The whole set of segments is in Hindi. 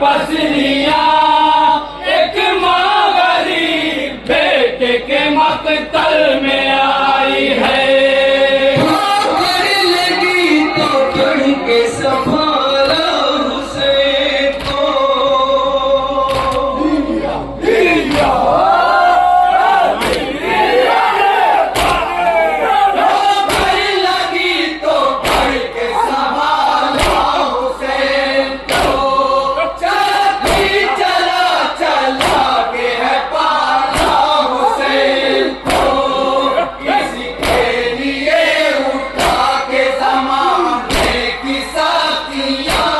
पसलियां एक माँ गरीब बेटे के मकतल में आई है। लगी तो पढ़ के संभाला हुसैन को, लगी तो पढ़ के संभाला हुसैन को, चला चला के है पाला हुसैन को, इसके लिए उठा के ज़माने की साथियां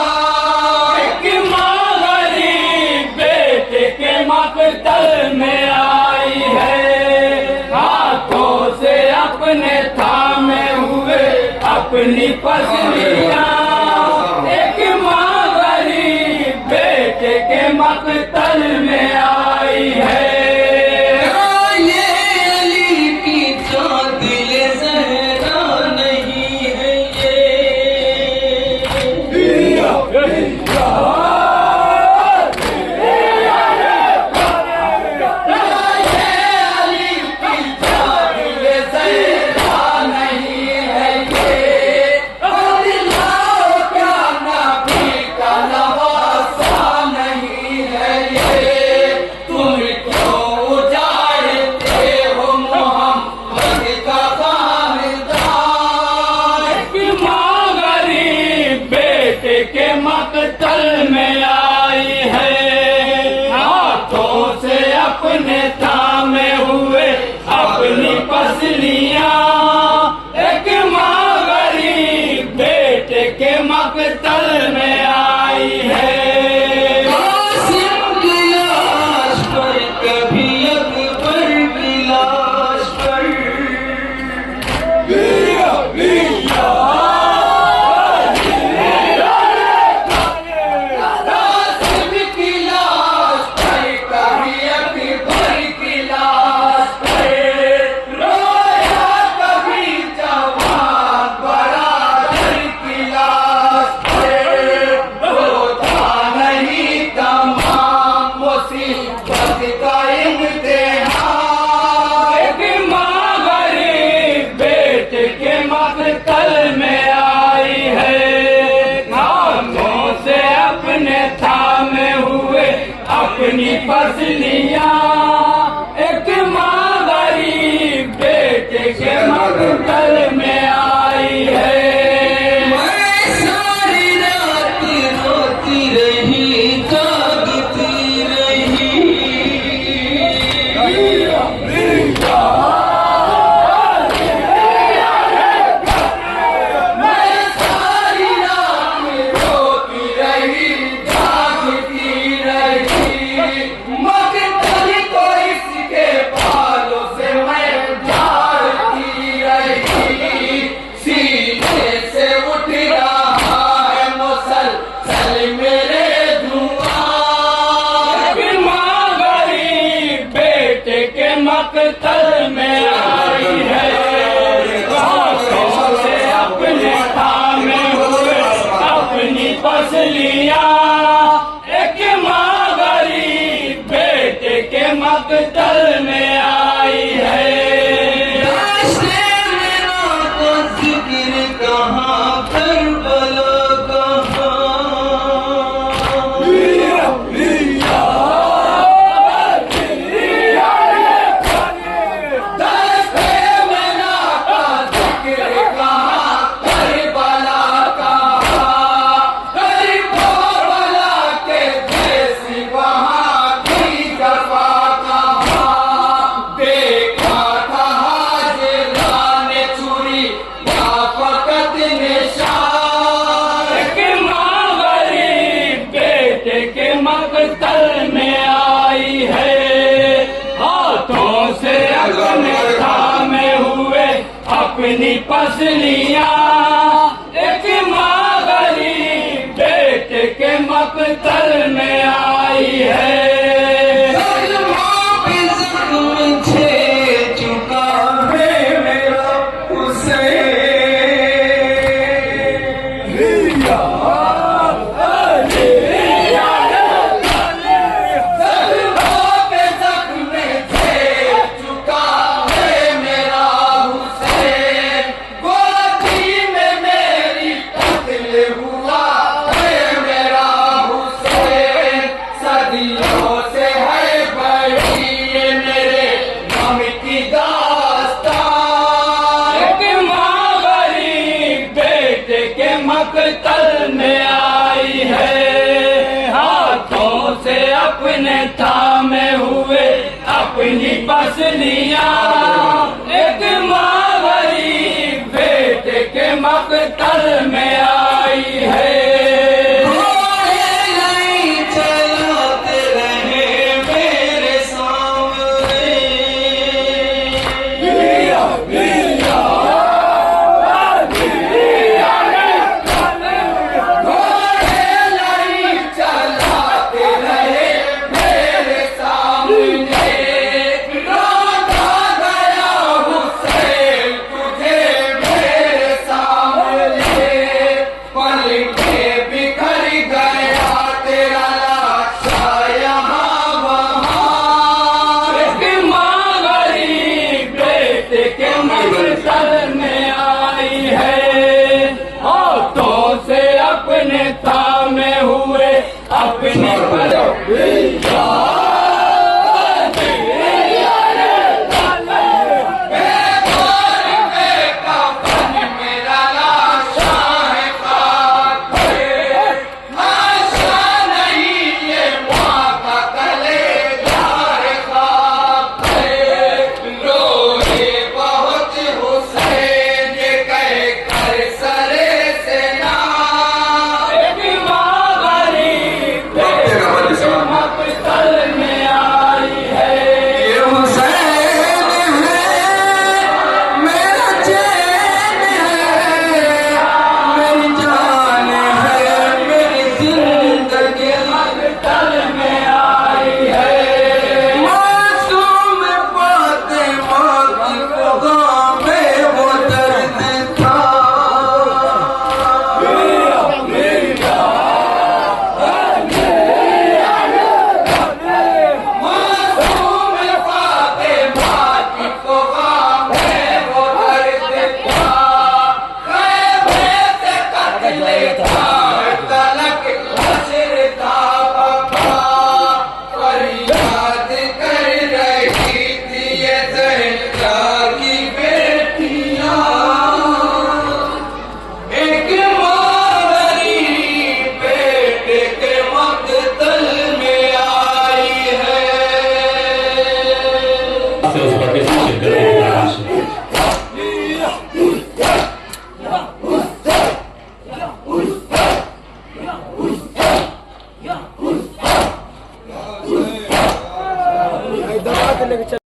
एक माँ गरीब बेटे के मकतल में आई है। हाथों से अपने थामे हुए अपनी पसलियां एक माँ गरीब बेटे के मकतल में आई है। ये अली की जान दिल ज़हरा नहीं है अली की जान दिल ज़हरा नहीं है ये, अल्लाह का नबी का नवासा नहीं है ये, तुम क्यों उजाड़ते हो मोहम्मद का खानदान। एक माँ गरीब बेटे के मकतल में आई है। हाथों से अपने थामे हुए अपनी पसलियां एक माँ गरीब बेटे के मकतल में आई है। कासिम की लाश पर कभी अकबर की लाश पर, कासिम की लाश पर कभी अकबर की लाश पर, रोया कभी जवान बरादर की लाश पर, होता नहीं तमाम मुसीबत का इम्तिहान। एक माँ गरीब बेटे के मकतल में आई है। हाथों से अपने थामे हुए अपनी पसलियां एक माँ गरीब बेटे के मकतल में आई है। मैं सारी रात रोती रही, जागती रही, मैं सारी रात रोती रही, जागती रही, मकतल को इसके बालों से मैं झाड़ती रही, सीने से उठ रहा है मुसलसल मेरे धुआं। एक माँ गरीब बेटे के मकतल में आई है। हाथों से अपने थामे हुए अपनी पसलियां एक माँ गरीब बेटे के मकतल में आई है। रास्ते में ना तो जिक्र कहाँ, करबला कहाँ, रास्ते में ना तो जिक्र कहाँ, करबला कहाँ, करबला के जैसी वहाँ की जफा कहाँ, देखा था हाजिरा ने छुरी या फकत निशान। एक माँ गरीब बेटे के मकतल में आई है। हाथों से अपने थामे हुए अपनी पसलियां एक माँ गरीब बेटे के मकतल में आई है। सलमान पे ज़ख्म छे चुका है मेरा हुसैन। मकतल में आई है। हाथों से अपने थामे हुए अपनी पसलियां, एक माँ गरीब बेटे के मकतल में आई है। चलाते रहे मेरे सामने, चलाते रहे मेरे सामने, रोता गया हुसैन तुझे मेरे सामने, पल के बिखर गया तेरा लाशा यहाँ वहाँ। एक माँ गरीब बेटे के मकतल में आई है। हाथों से अपने थामे हुए अपनी मेरा लाशा है खाक पे, आशा नहीं ये माँ का कलेजा है खाक पे, रोए बहुत हुसैन ये कह कर सरे से ना। एक माँ गरीब बेटे के मकतल में आई है। ये हुसैन है मेरा चैन है, मेरी जान है, मेरी जिंदगी मकतल में आई है। मासूम फातिमा की खुदा में वो दर्द था। मासूम फातिमा की खुदा में वो दर्द था। ख़ैमे से कत्ले था, तलक हश्र था बका, फरियाद कर रही थी ये ज़हरा की बेटियां। एक माँ गरीब बेटे के मकतल में आई है। seus participantes da